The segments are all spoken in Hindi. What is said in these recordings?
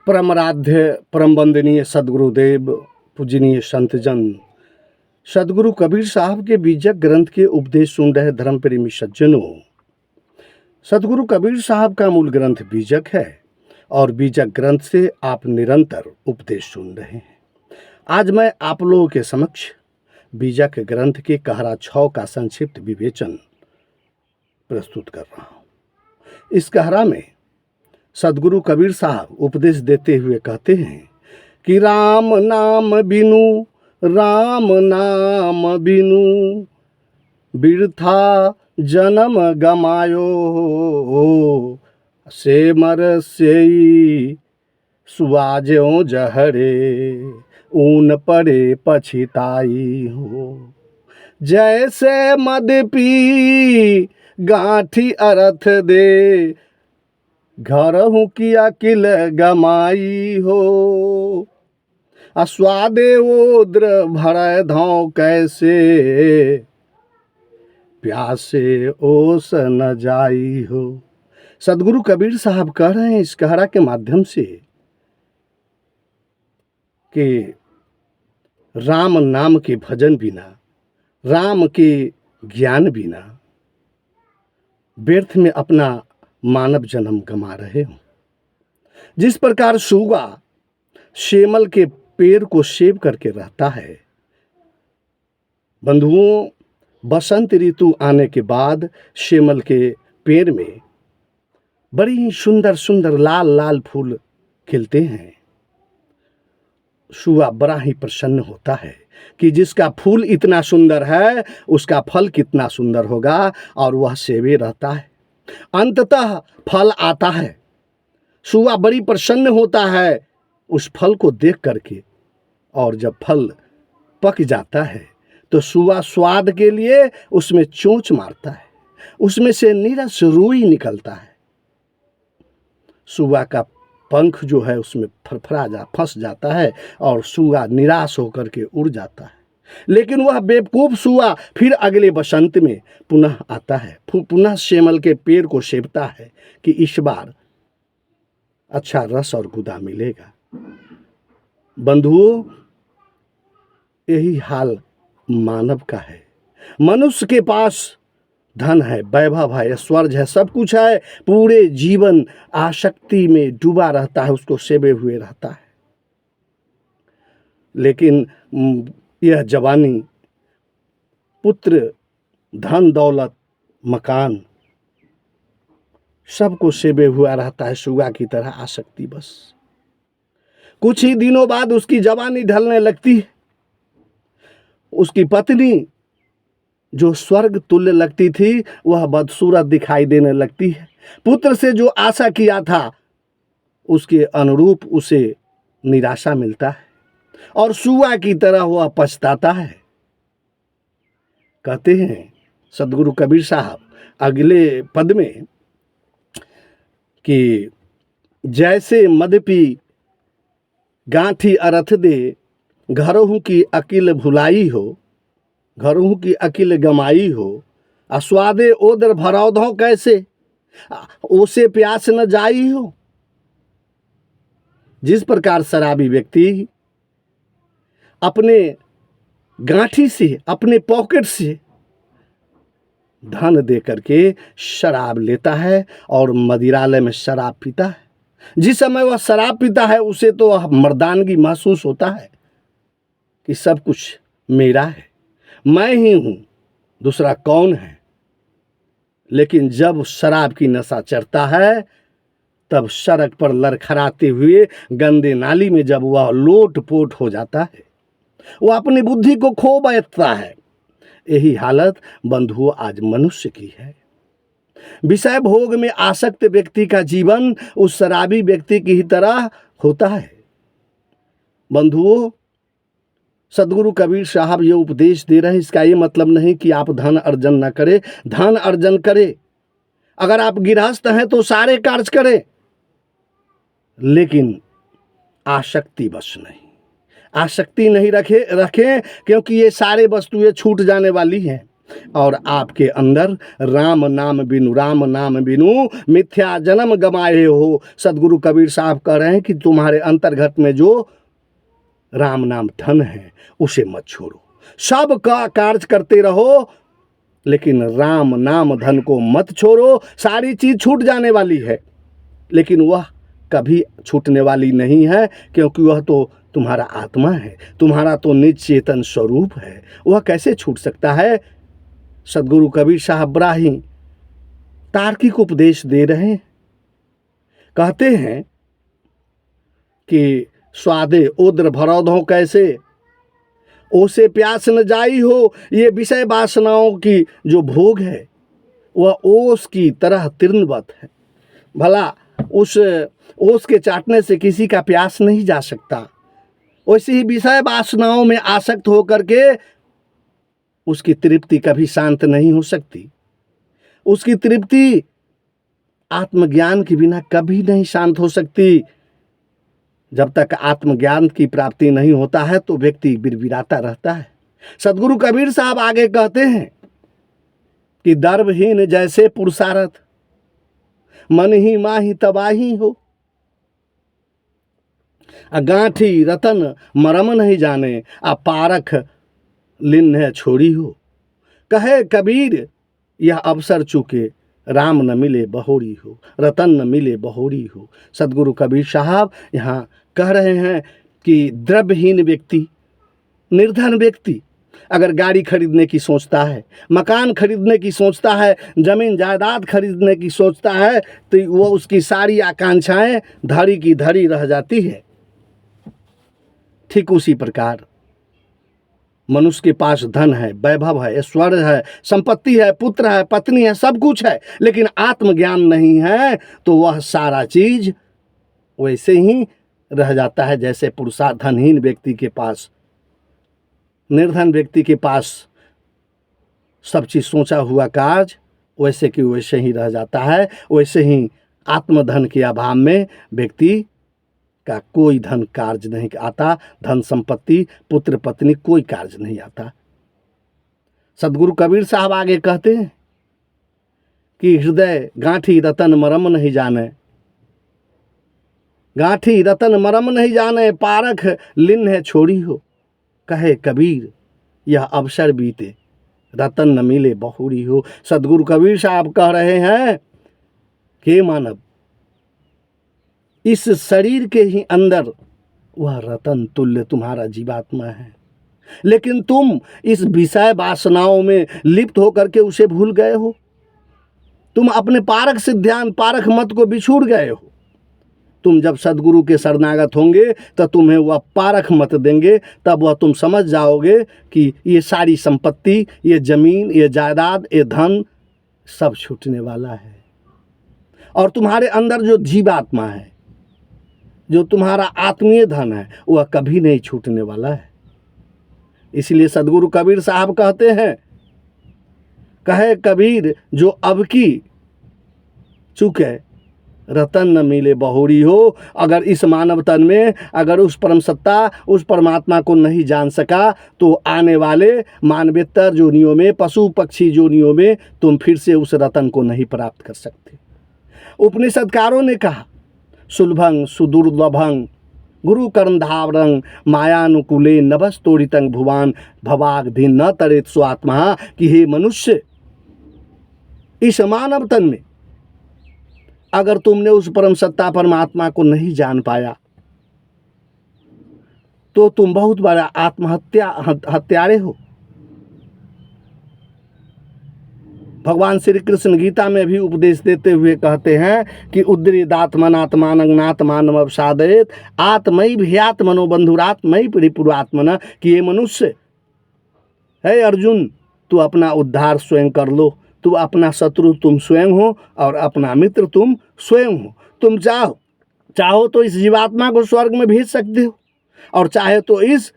परमराध्य परम वंदनीय सदगुरुदेव पूजनीय संतजन सदगुरु कबीर साहब के बीजक ग्रंथ के उपदेश सुन रहे धर्म प्रेमी सज्जनों। सदगुरु कबीर साहब का मूल ग्रंथ बीजक है और बीजक ग्रंथ से आप निरंतर उपदेश सुन रहे हैं। आज मैं आप लोगों के समक्ष बीजक ग्रंथ के कहरा 6 का संक्षिप्त विवेचन प्रस्तुत कर रहा हूँ। इस कहरा में सदगुरु कबीर साहब उपदेश देते हुए कहते हैं कि राम नाम बिनु बिरथा जन्म गमायो से मर से सुआज्यों जहरे ऊन पड़े पछिताई हो। जैसे मद पी गांठी अरथ दे घर हूँ की अकिल गमाई हो। अस्वादे ओद्र भर धौ कैसे प्यासे ओस न जाई हो। सदगुरु कबीर साहब कह रहे हैं इस कहरा के माध्यम से कि राम नाम के भजन बिना, राम के ज्ञान बिना व्यर्थ में अपना मानव जन्म गमा रहे हो। जिस प्रकार सूगा शेमल के पेड़ को सेव करके रहता है, बंधुओं, बसंत ऋतु आने के बाद शेमल के पेड़ में बड़ी सुंदर सुंदर लाल लाल फूल खिलते हैं। सूगा बड़ा ही प्रसन्न होता है कि जिसका फूल इतना सुंदर है उसका फल कितना सुंदर होगा, और वह सेवे रहता है। अंततः फल आता है। सूगा बड़ी प्रसन्न होता है उस फल को देख करके, और जब फल पक जाता है तो सूगा स्वाद के लिए उसमें चोंच मारता है, उसमें से नीरस रुई निकलता है। सूगा का पंख जो है उसमें फंस जाता है और सूगा निराश होकर के उड़ जाता है। लेकिन वह बेवकूफ़ सूगा फिर अगले बसंत में पुनः आता है, पुनः शेमल के पेड़ को सेवता है कि इस बार अच्छा रस और गुदा मिलेगा। बंधुओं, यही हाल मानव का है। मनुष्य के पास धन है, वैभव है, ऐश्वर्य है, सब कुछ है, पूरे जीवन आसक्ति में डूबा रहता है, उसको सेवे हुए रहता है। लेकिन यह जवानी, पुत्र, धन दौलत, मकान, सबको सेवे हुआ रहता है सूगा की तरह आसक्ति बस। कुछ ही दिनों बाद उसकी जवानी ढलने लगती है। उसकी पत्नी जो स्वर्ग तुल्य लगती थी वह बदसूरत दिखाई देने लगती है। पुत्र से जो आशा किया था उसके अनुरूप उसे निराशा मिलता है और सूगा की तरह वह पछताता है। कहते हैं सदगुरु कबीर साहब अगले पद में कि जैसे मदपी गांठी अरथ दे घरों की अकिल भुलाई हो, घरों की अकिल गमाई हो। अस्वादे ओदर भरौधों कैसे ओसे प्यास न जाई हो। जिस प्रकार शराबी व्यक्ति अपने गांठी से, अपने पॉकेट से धन दे करके शराब लेता है और मदिरालय में शराब पीता है, जिस समय वह शराब पीता है उसे तो मर्दानगी महसूस होता है कि सब कुछ मेरा है, मैं ही हूँ, दूसरा कौन है। लेकिन जब शराब की नशा चढ़ता है तब सड़क पर लड़खड़ाते हुए गंदे नाली में जब वह लोट पोट हो जाता है, वह अपनी बुद्धि को खो बैठता है। यही हालत बंधुओं आज मनुष्य की है। विषय भोग में आसक्त व्यक्ति का जीवन उस शराबी व्यक्ति की ही तरह होता है। बंधुओं, सदगुरु कबीर साहब ये उपदेश दे रहे हैं, इसका ये मतलब नहीं कि आप धन अर्जन न करें, धन अर्जन करें। अगर आप गृहस्थ हैं तो सारे कार्य करें, लेकिन आसक्ति बस नहीं, आसक्ति नहीं रखें, क्योंकि ये सारे वस्तुएं छूट जाने वाली हैं। और आपके अंदर राम नाम बिनु मिथ्या जन्म गमाए हो। सदगुरु कबीर साहब कह रहे हैं कि तुम्हारे अंतर्गत में जो राम नाम धन है उसे मत छोड़ो, सब का कार्य करते रहो, लेकिन राम नाम धन को मत छोड़ो। सारी चीज छूट जाने वाली है, लेकिन वह कभी छूटने वाली नहीं है, क्योंकि वह तो तुम्हारा आत्मा है, तुम्हारा तो निज चेतन स्वरूप है। वह कैसे छूट सकता है? सदगुरु कबीर साहब बड़ा ही तार्किक उपदेश दे रहे हैं। कहते हैं कि स्वादे उद्र भरौधों कैसे, ओसे प्यास न जाई हो। ये विषय वासनाओं की जो भोग है वह ओस की तरह तीर्णवत है। भला उस ओस के चाटने से किसी का प्यास नहीं जा सकता, वैसे ही विषय वासनाओं में आसक्त होकर के उसकी तृप्ति कभी शांत नहीं हो सकती। उसकी तृप्ति आत्मज्ञान के बिना कभी नहीं शांत हो सकती। जब तक आत्मज्ञान की प्राप्ति नहीं होता है तो व्यक्ति बिरबिराता रहता है। सदगुरु कबीर साहब आगे कहते हैं कि दर्भहीन जैसे पुरुषार्थ, मन ही माही तबाही हो। गांठी रतन मरम नहीं जाने, पारख लिन्ह छोड़ी हो। कहे कबीर यह अवसर चूके, राम न मिले बहोरी हो, रतन न मिले बहोरी हो। सदगुरु कबीर साहब यहाँ कह रहे हैं कि द्रव्यहीन व्यक्ति, निर्धन व्यक्ति अगर गाड़ी खरीदने की सोचता है, मकान खरीदने की सोचता है, जमीन जायदाद खरीदने की सोचता है, तो वो उसकी सारी आकांक्षाएं धड़ी की धड़ी रह जाती है। ठीक उसी प्रकार मनुष्य के पास धन है, वैभव है, ऐश्वर्य है, संपत्ति है, पुत्र है, पत्नी है, सब कुछ है, लेकिन आत्मज्ञान नहीं है तो वह सारा चीज वैसे ही रह जाता है जैसे पुरुषार्थ धनहीन व्यक्ति के पास, निर्धन व्यक्ति के पास सब चीज सोचा हुआ कार्य वैसे कि वैसे ही रह जाता है। वैसे ही आत्मधन के अभाव में व्यक्ति का कोई धन कार्य नहीं आता, धन संपत्ति पुत्र पत्नी कोई कार्य नहीं आता। सदगुरु कबीर साहब आगे कहते हैं कि हृदय गांठी रतन मरम नहीं जाने, गांठी रतन मरम नहीं जाने, पारख लिन्ह छोड़ी हो। कहे कबीर यह अवसर बीते, रतन न मिले बहुरी हो। सदगुरु कबीर साहब कह रहे हैं कि मानव इस शरीर के ही अंदर वह रतन तुल्य तुम्हारा जीवात्मा है, लेकिन तुम इस विषय वासनाओं में लिप्त होकर के उसे भूल गए हो। तुम अपने पारख से ध्यान, पारख मत को बिछुड़ गए हो। तुम जब सदगुरु के शरणागत होंगे तो तुम्हें वह पारख मत देंगे, तब वह तुम समझ जाओगे कि ये सारी संपत्ति, ये जमीन, ये जायदाद, ये धन सब छूटने वाला है। और तुम्हारे अंदर जो जीवात्मा है, जो तुम्हारा आत्मीय धन है, वह कभी नहीं छूटने वाला है। इसलिए सदगुरु कबीर साहब कहते हैं, कहे कबीर जो अब की चूके, रतन न मिले बहुरी हो। अगर इस मानव तन में अगर उस परम सत्ता, उस परमात्मा को नहीं जान सका तो आने वाले मानवेतर जोनियों में, पशु पक्षी जोनियों में तुम फिर से उस रतन को नहीं प्राप्त कर सकते। उपनिषदकारों ने कहा, सुलभं सुदुर्लभं गुरु कर्णधावरं मायानुकूले नभस्तोड़ितं भुवान भवागधीन न तरेत स्वात्मा। कि हे मनुष्य, इस मानव तन में अगर तुमने उस परम सत्ता परमात्मा को नहीं जान पाया तो तुम बहुत बड़ा हत्यारे हो। भगवान श्री कृष्ण गीता में भी उपदेश देते हुए कहते हैं कि उद्रिदात्मनात्मानंगनात्मानम अवसादयेत आत्मैव ह्यात्मनो बंधुरात्मैव रिपुरात्मन। कि ये मनुष्य है अर्जुन, तू अपना उद्धार स्वयं कर लो। तू अपना शत्रु तुम स्वयं हो और अपना मित्र तुम स्वयं हो। तुम चाहो तो इस जीवात्मा को स्वर्ग में भेज सकते हो, और चाहे तो इस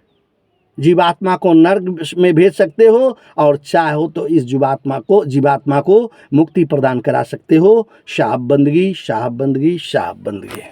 जीवात्मा को नरक में भेज सकते हो, और चाहो तो इस जीवात्मा को मुक्ति प्रदान करा सकते हो। शाह बंदगी, शाह बंदगी, शाह बंदगी।